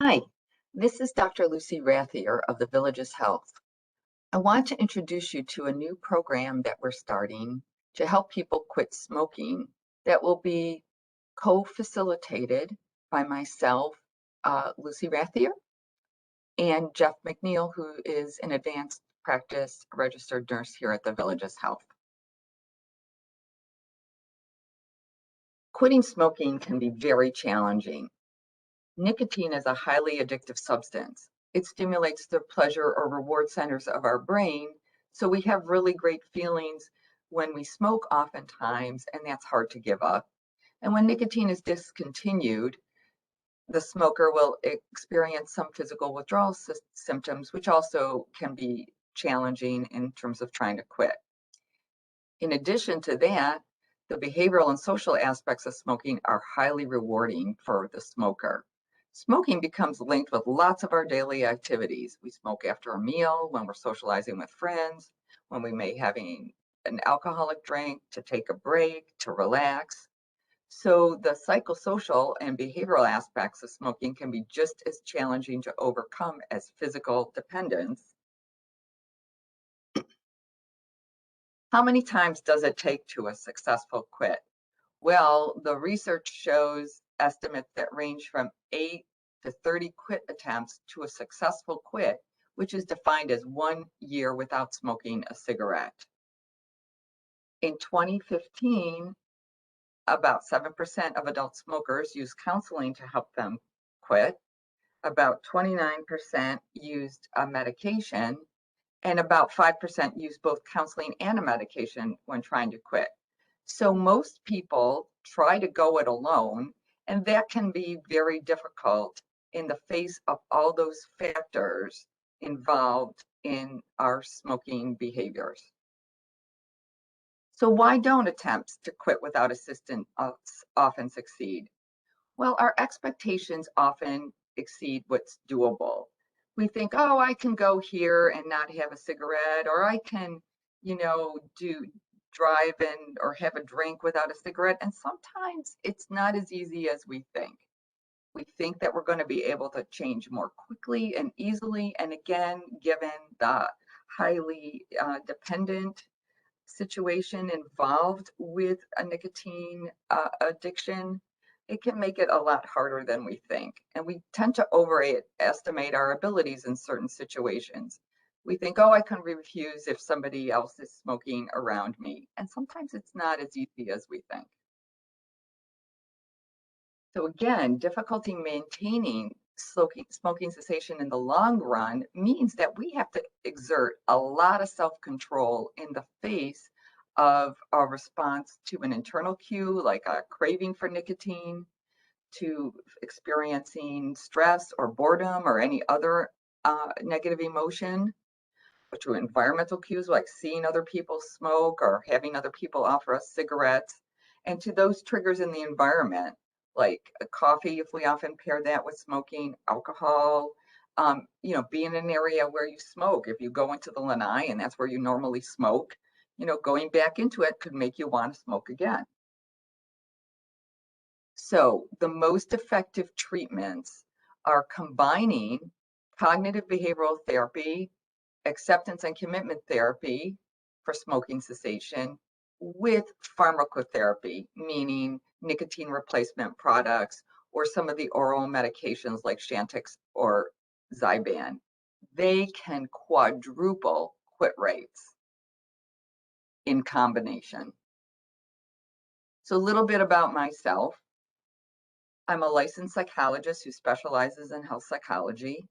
Hi, this is Dr. Lucy Rathier of the Village's Health. I want to introduce you to a new program that we're starting to help people quit smoking that will be co-facilitated by myself, Lucy Rathier, and Jeff McNeil, who is an advanced practice registered nurse here at the Village's Health. Quitting smoking can be very challenging. Nicotine is a highly addictive substance. It stimulates the pleasure or reward centers of our brain, so we have really great feelings when we smoke oftentimes, and that's hard to give up. And when nicotine is discontinued, the smoker will experience some physical withdrawal symptoms, which also can be challenging in terms of trying to quit. In addition to that, the behavioral and social aspects of smoking are highly rewarding for the smoker. Smoking becomes linked with lots of our daily activities. We smoke after a meal, when we're socializing with friends, when we may having an alcoholic drink, to take a break, to relax. So the psychosocial and behavioral aspects of smoking can be just as challenging to overcome as physical dependence. How many times does it take to a successful quit? Well, the research shows estimates that range from 8 to 30 quit attempts to a successful quit, which is defined as 1 year without smoking a cigarette. In 2015, about 7% of adult smokers used counseling to help them quit. About 29% used a medication, and about 5% use both counseling and a medication when trying to quit. So most people try to go it alone, and that can be very difficult in the face of all those factors involved in our smoking behaviors. So why don't attempts to quit without assistance often succeed? Well, our expectations often exceed what's doable. We think, oh, I can go here and not have a cigarette, or I can, do drive in or have a drink without a cigarette. And sometimes it's not as easy as we think. We think that we're going to be able to change more quickly and easily. And again, given the highly dependent situation involved with a nicotine addiction, it can make it a lot harder than we think. And we tend to overestimate our abilities in certain situations. We think, oh, I can refuse if somebody else is smoking around me. And sometimes it's not as easy as we think. So again, difficulty maintaining smoking cessation in the long run means that we have to exert a lot of self-control in the face of a response to an internal cue, like a craving for nicotine, to experiencing stress or boredom or any other negative emotion, or to environmental cues like seeing other people smoke or having other people offer us cigarettes, and to those triggers in the environment, like coffee, if we often pair that with smoking, alcohol, be in an area where you smoke. If you go into the lanai and that's where you normally smoke, going back into it could make you want to smoke again. So the most effective treatments are combining cognitive behavioral therapy, acceptance and commitment therapy for smoking cessation with pharmacotherapy, meaning nicotine replacement products or some of the oral medications like Chantix or Zyban. They can quadruple quit rates in combination. So a little bit about myself. I'm a licensed psychologist who specializes in health psychology.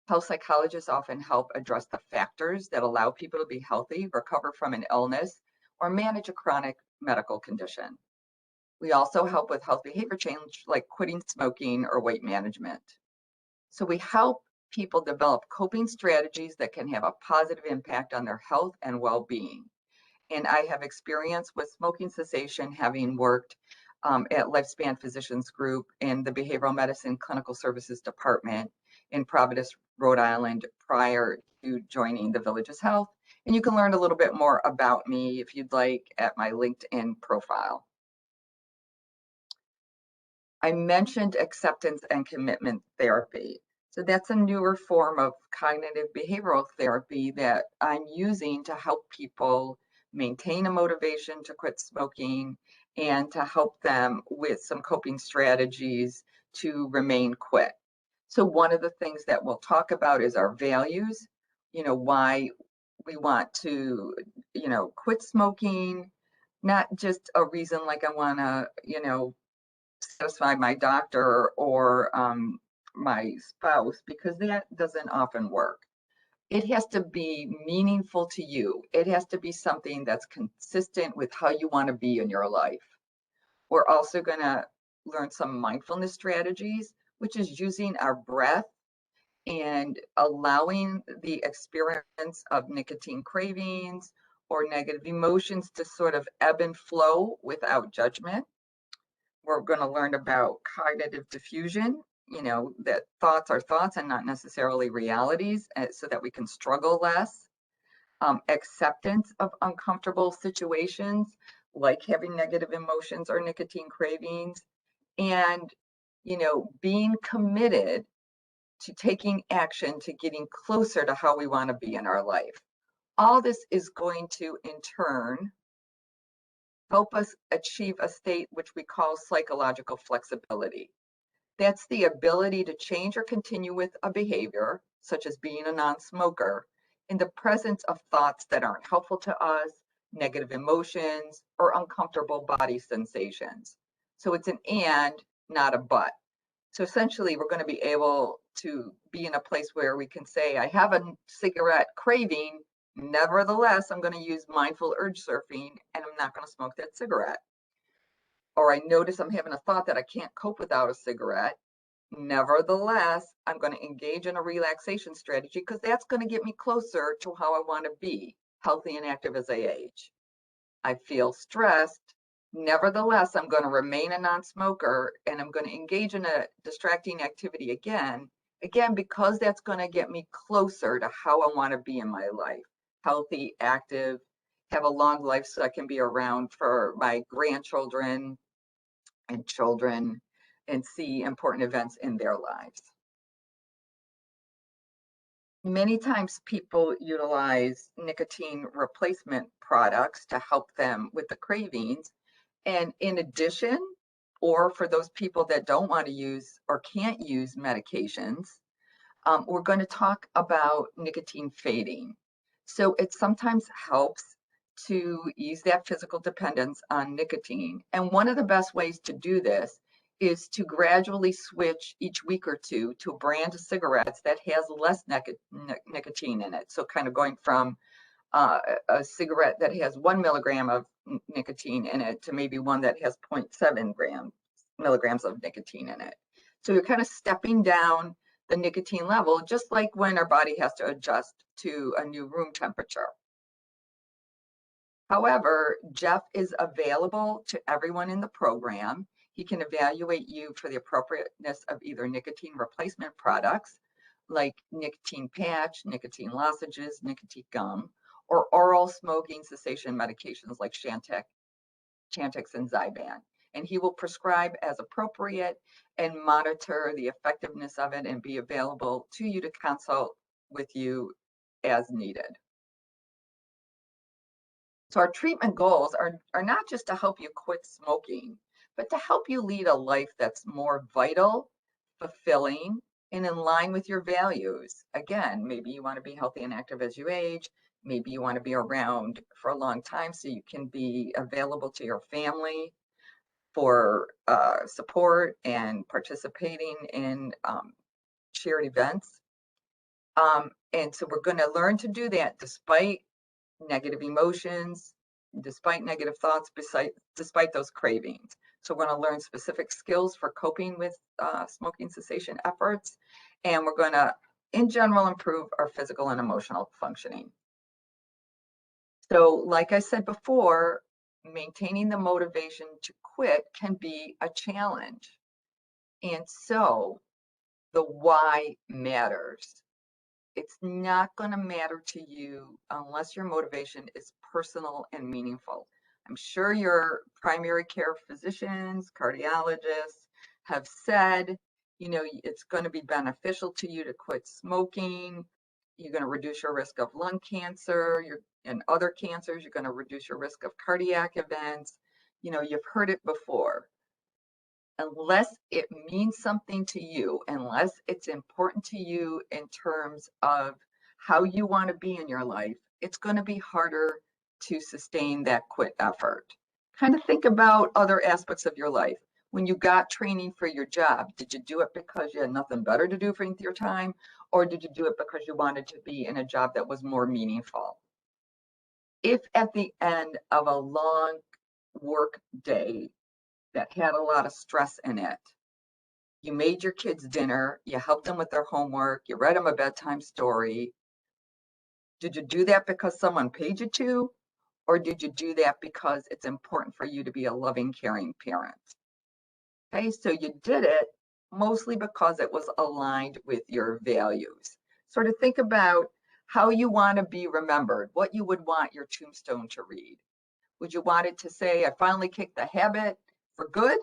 Health psychologists often help address the factors that allow people to be healthy, recover from an illness, or manage a chronic medical condition. We also help with health behavior change like quitting smoking or weight management. So we help people develop coping strategies that can have a positive impact on their health and well-being. And I have experience with smoking cessation, having worked at Lifespan Physicians Group in the Behavioral Medicine Clinical Services Department in Providence, Rhode Island, prior to joining the Village's Health. And you can learn a little bit more about me if you'd like at my LinkedIn profile. I mentioned acceptance and commitment therapy. So that's a newer form of cognitive behavioral therapy that I'm using to help people maintain a motivation to quit smoking and to help them with some coping strategies to remain quit. So one of the things that we'll talk about is our values, why we want to, quit smoking, not just a reason like I want to, satisfy my doctor or my spouse, because that doesn't often work. It has to be meaningful to you. It has to be something that's consistent with how you want to be in your life. We're also going to learn some mindfulness strategies, which is using our breath and allowing the experience of nicotine cravings or negative emotions to sort of ebb and flow without judgment. We're going to learn about cognitive diffusion, that thoughts are thoughts and not necessarily realities, so that we can struggle less. Acceptance of uncomfortable situations like having negative emotions or nicotine cravings, and being committed to taking action to getting closer to how we want to be in our life. All this is going to, in turn, help us achieve a state which we call psychological flexibility. That's the ability to change or continue with a behavior, such as being a non-smoker, in the presence of thoughts that aren't helpful to us, negative emotions, or uncomfortable body sensations. So it's an and, not a but. So essentially, we're going to be able to be in a place where we can say, I have a cigarette craving. Nevertheless, I'm going to use mindful urge surfing and I'm not going to smoke that cigarette. Or I notice I'm having a thought that I can't cope without a cigarette. Nevertheless, I'm going to engage in a relaxation strategy because that's going to get me closer to how I want to be, healthy and active as I age. I feel stressed. Nevertheless, I'm going to remain a non-smoker and I'm going to engage in a distracting activity again, because that's going to get me closer to how I want to be in my life, healthy, active, have a long life so I can be around for my grandchildren and children and see important events in their lives. Many times people utilize nicotine replacement products to help them with the cravings. And in addition, or for those people that don't want to use or can't use medications, we're going to talk about nicotine fading. So it sometimes helps to ease that physical dependence on nicotine. And one of the best ways to do this is to gradually switch each week or two to a brand of cigarettes that has less nicotine in it. So kind of going from a cigarette that has 1 milligram of nicotine in it to maybe one that has 0.7 milligrams of nicotine in it. So you're kind of stepping down the nicotine level, just like when our body has to adjust to a new room temperature. However, Jeff is available to everyone in the program. He can evaluate you for the appropriateness of either nicotine replacement products like nicotine patch, nicotine lozenges, nicotine gum, or oral smoking cessation medications like Chantix and Zyban. And he will prescribe as appropriate and monitor the effectiveness of it and be available to you to consult with you as needed. So our treatment goals are not just to help you quit smoking, but to help you lead a life that's more vital, fulfilling, and in line with your values. Again, maybe you want to be healthy and active as you age. Maybe you want to be around for a long time so you can be available to your family for support and participating in shared events. And so we're going to learn to do that despite negative emotions, despite negative thoughts, despite those cravings. So we're going to learn specific skills for coping with smoking cessation efforts, and we're going to, in general, improve our physical and emotional functioning. So like I said before, maintaining the motivation to quit can be a challenge. And so the why matters. It's not going to matter to you unless your motivation is personal and meaningful. I'm sure your primary care physicians, cardiologists have said It's going to be beneficial to you to quit smoking. You're going to reduce your risk of lung cancer and other cancers. You're going to reduce your risk of cardiac events. You've heard it before. Unless it means something to you, unless it's important to you in terms of how you want to be in your life, it's going to be harder to sustain that quit effort. Kind of think about other aspects of your life. When you got training for your job, did you do it because you had nothing better to do for your time, or did you do it because you wanted to be in a job that was more meaningful? If at the end of a long work day that had a lot of stress in it, you made your kids dinner, you helped them with their homework, you read them a bedtime story, did you do that because someone paid you to? Or did you do that because it's important for you to be a loving, caring parent? Okay, so you did it mostly because it was aligned with your values. Sort of think about how you want to be remembered, what you would want your tombstone to read. Would you want it to say, I finally kicked the habit for good?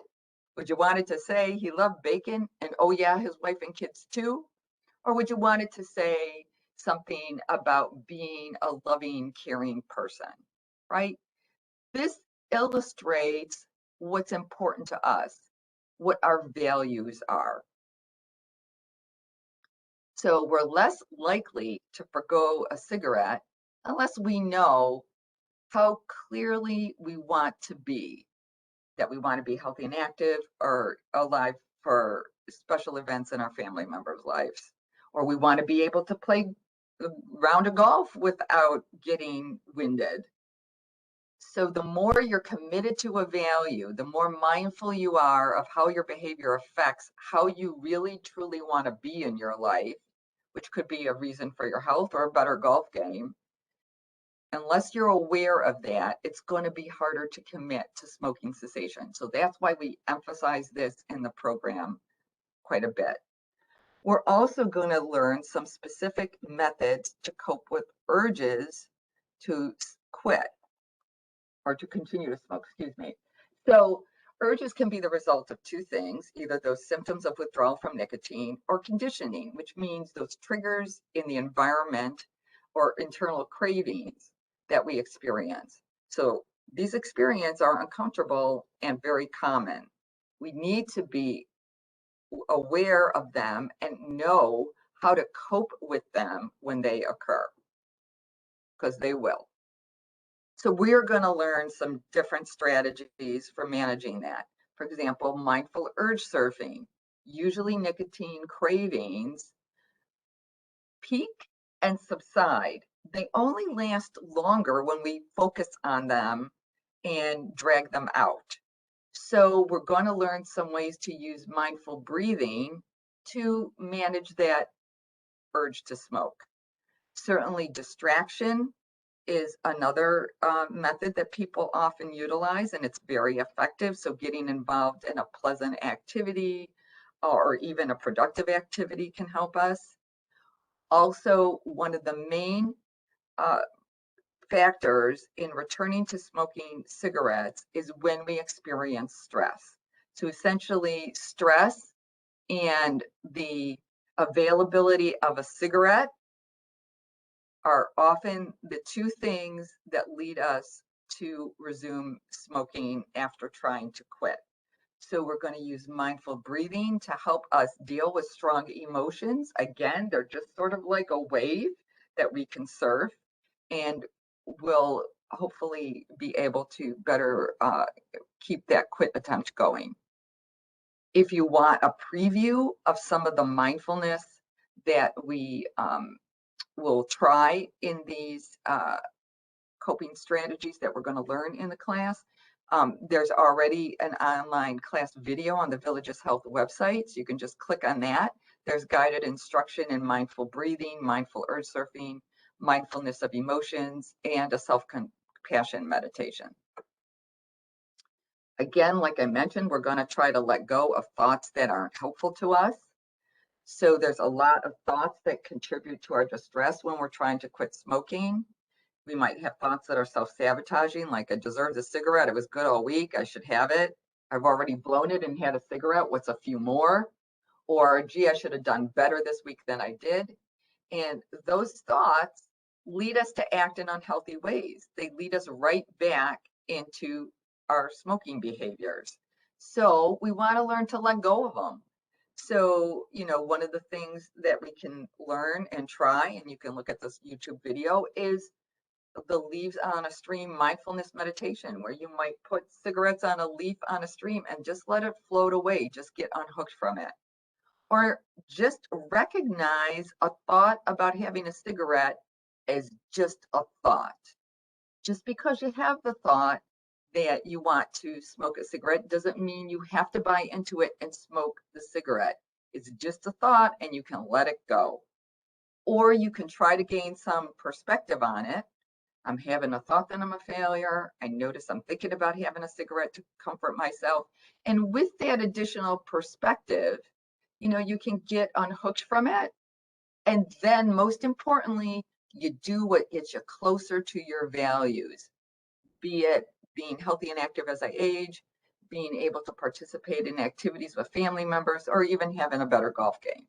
Would you want it to say he loved bacon and oh yeah, his wife and kids too? Or would you want it to say something about being a loving, caring person, right? This illustrates what's important to us, what our values are. So we're less likely to forgo a cigarette unless we know how clearly we want to be, that we want to be healthy and active or alive for special events in our family members' lives, or we want to be able to play a round of golf without getting winded. So the more you're committed to a value, the more mindful you are of how your behavior affects how you really truly want to be in your life, which could be a reason for your health or a better golf game. Unless you're aware of that, it's going to be harder to commit to smoking cessation. So that's why we emphasize this in the program quite a bit. We're also going to learn some specific methods to cope with urges to quit or to continue to smoke, excuse me. So urges can be the result of two things, either those symptoms of withdrawal from nicotine or conditioning, which means those triggers in the environment or internal cravings that we experience. So these experiences are uncomfortable and very common. We need to be aware of them and know how to cope with them when they occur, because they will. So we're going to learn some different strategies for managing that. For example, mindful urge surfing. Usually nicotine cravings peak and subside. They only last longer when we focus on them and drag them out. So we're going to learn some ways to use mindful breathing to manage that urge to smoke. Certainly distraction is another method that people often utilize, and it's very effective. So getting involved in a pleasant activity or even a productive activity can help us. Also, one of the main uh, factors in returning to smoking cigarettes is when we experience stress. So essentially, stress and the availability of a cigarette are often the two things that lead us to resume smoking after trying to quit. So we're going to use mindful breathing to help us deal with strong emotions. Again, they're just sort of like a wave that we can surf, and we'll hopefully be able to better keep that quit attempt going. If you want a preview of some of the mindfulness that we will try in these coping strategies that we're going to learn in the class. There's already an online class video on the Villages Health website, so you can just click on that. There's guided instruction in mindful breathing, mindful urge surfing, mindfulness of emotions, and a self-compassion meditation. Again, like I mentioned, we're going to try to let go of thoughts that aren't helpful to us. So there's a lot of thoughts that contribute to our distress when we're trying to quit smoking. We might have thoughts that are self-sabotaging, like I deserve a cigarette. It was good all week. I should have it. I've already blown it and had a cigarette. What's a few more? or gee, I should have done better this week than I did. And those thoughts lead us to act in unhealthy ways. They lead us right back into our smoking behaviors. So we want to learn to let go of them. So, one of the things that we can learn and try, and you can look at this YouTube video, is the leaves on a stream mindfulness meditation, where you might put cigarettes on a leaf on a stream and just let it float away, just get unhooked from it. Or just recognize a thought about having a cigarette as just a thought. Just because you have the thought that you want to smoke a cigarette doesn't mean you have to buy into it and smoke the cigarette. It's just a thought and you can let it go. Or you can try to gain some perspective on it. I'm having a thought that I'm a failure. I notice I'm thinking about having a cigarette to comfort myself. And with that additional perspective, you can get unhooked from it. And then, most importantly, you do what gets you closer to your values, be it being healthy and active as I age, being able to participate in activities with family members, or even having a better golf game.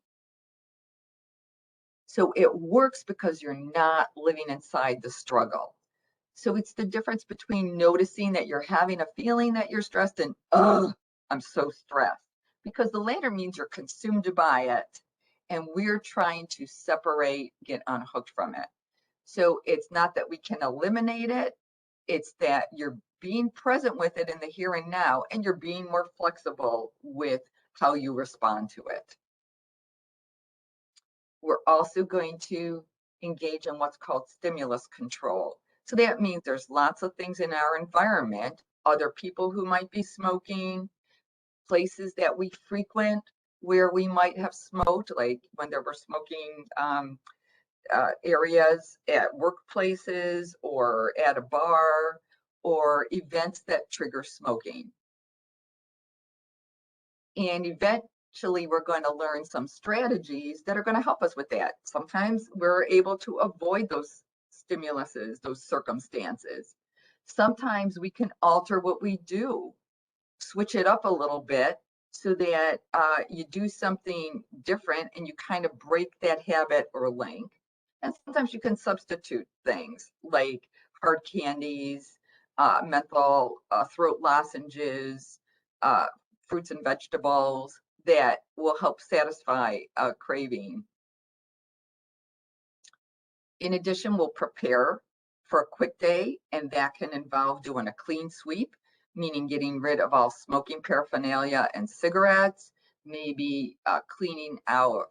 So it works because you're not living inside the struggle. So it's the difference between noticing that you're having a feeling that you're stressed and, oh, I'm so stressed, because the latter means you're consumed by it. And we're trying to separate, get unhooked from it. So it's not that we can eliminate it, it's that you're being present with it in the here and now, and you're being more flexible with how you respond to it. We're also going to engage in what's called stimulus control. So that means there's lots of things in our environment, other people who might be smoking, places that we frequent where we might have smoked, like when there were smoking areas at workplaces or at a bar, or events that trigger smoking. And eventually we're going to learn some strategies that are going to help us with that. Sometimes we're able to avoid those stimuluses, those circumstances. Sometimes we can alter what we do, switch it up a little bit so that you do something different and you kind of break that habit or link. And sometimes you can substitute things like hard candies, menthol throat lozenges, uh, fruits and vegetables that will help satisfy a craving. In addition, we'll prepare for a quick day, and that can involve doing a clean sweep, meaning getting rid of all smoking paraphernalia and cigarettes, maybe cleaning out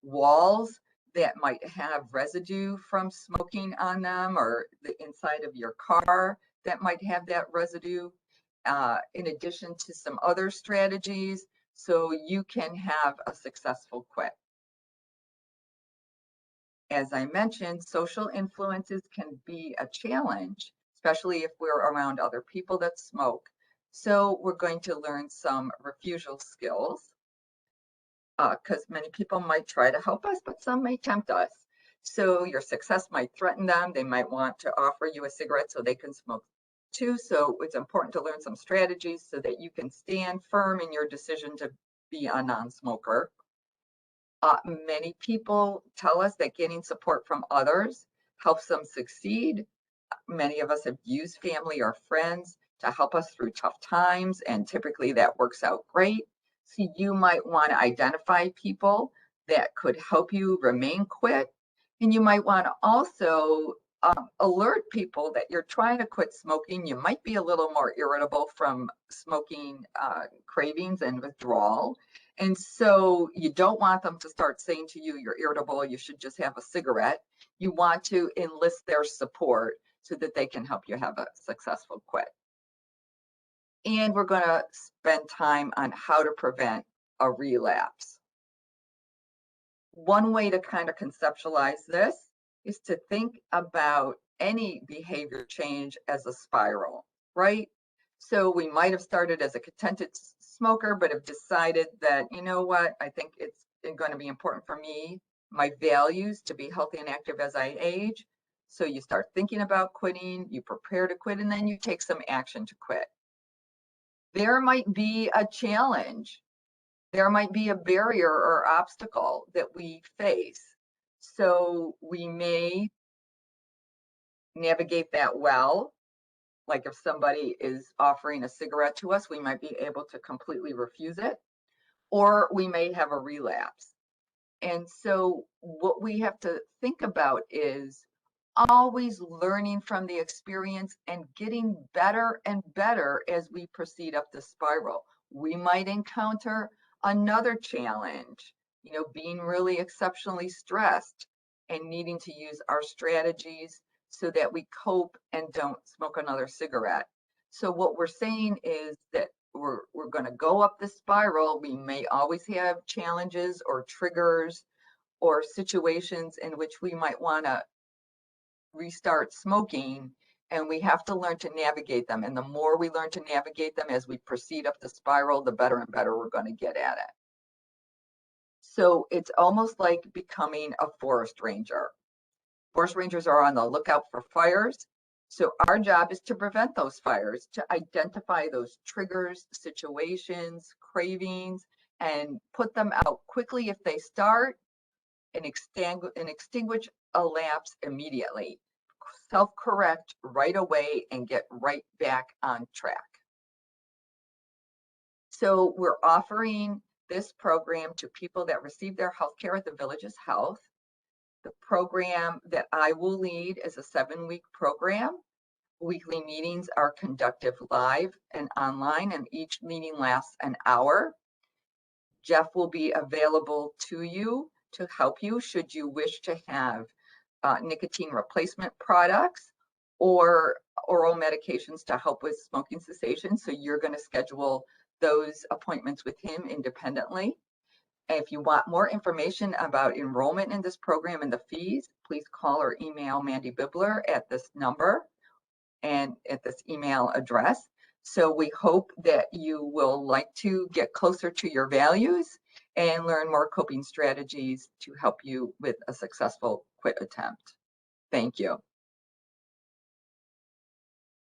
walls that might have residue from smoking on them, or the inside of your car that might have that residue, in addition to some other strategies, so you can have a successful quit. As I mentioned, social influences can be a challenge, especially if we're around other people that smoke. So we're going to learn some refusal skills, because many people might try to help us, but some may tempt us. So your success might threaten them. They might want to offer you a cigarette so they can smoke too. So it's important to learn some strategies so that you can stand firm in your decision to be a non-smoker. Many people tell us that getting support from others helps them succeed. Many of us have used family or friends to help us through tough times, and typically that works out great. So you might want to identify people that could help you remain quit. And you might want to also alert people that you're trying to quit smoking. You might be a little more irritable from smoking cravings and withdrawal. And so you don't want them to start saying to you, you're irritable, you should just have a cigarette. You want to enlist their support so that they can help you have a successful quit. And we're going to spend time on how to prevent a relapse. One way to kind of conceptualize this is to think about any behavior change as a spiral, right? So we might have started as a contented smoker, but have decided that, you know what, I think it's going to be important for me, my values, to be healthy and active as I age. So you start thinking about quitting, you prepare to quit, and then you take some action to quit. There might be a challenge there might be a barrier or obstacle that we face. So we may navigate that well. Like if somebody is offering a cigarette to us, we might be able to completely refuse it, or we may have a relapse. And so what we have to think about is always learning from the experience and getting better and better as we proceed up the spiral. We might encounter another challenge, being really exceptionally stressed and needing to use our strategies so that we cope and don't smoke another cigarette. So what we're saying is that we're going to go up the spiral. We may always have challenges or triggers or situations in which we might want to restart smoking, and we have to learn to navigate them. And the more we learn to navigate them as we proceed up the spiral, the better and better we're going to get at it. So it's almost like becoming a forest ranger. Forest rangers are on the lookout for fires. So our job is to prevent those fires, to identify those triggers, situations, cravings, and put them out quickly if they start, and extinguish a lapse immediately. Self-correct right away and get right back on track. So we're offering this program to people that receive their health care at the Villages Health. The program that I will lead is a 7-week program. Weekly meetings are conducted live and online, and each meeting lasts an hour. Jeff will be available to you to help you should you wish to have nicotine replacement products or oral medications to help with smoking cessation. So you're going to schedule those appointments with him independently. And if you want more information about enrollment in this program and the fees, please call or email Mandy Bibler at this number and at this email address. So we hope that you will like to get closer to your values and learn more coping strategies to help you with a successful quit attempt. Thank you.